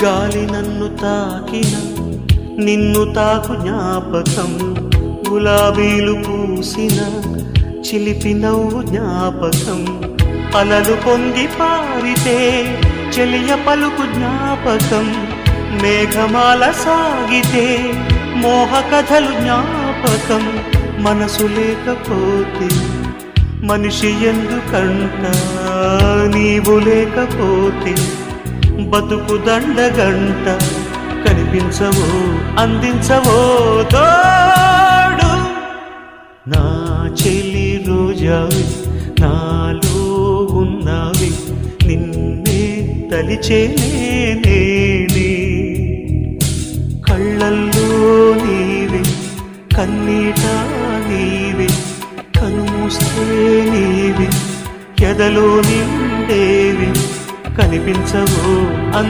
గాలి నన్ను తాకిన నిన్ను తాకు జ్ఞాపకం, గులాబీలు పూసిన చిలిపి నవ్వు జ్ఞాపకం, అలలు పొంగి పారితే చెలియ పలుకు జ్ఞాపకం, మేఘమాల సాగితే మోహ కథలు జ్ఞాపకం. మనసు లేకపోతే మనిషి ఎందుకంట, నీవు లేకపోతే బతుకు దండగంట. కనిపించవో అందించవో తోడు, నా చెలి రోజావి నాలో ఉన్నవి, నిన్నే తలిచేనే కళ్ళల్లో నీవే కన్నీట నీవే, కనుమూస్తే నీవే ఎదలో నిండేవి. కనిపించవో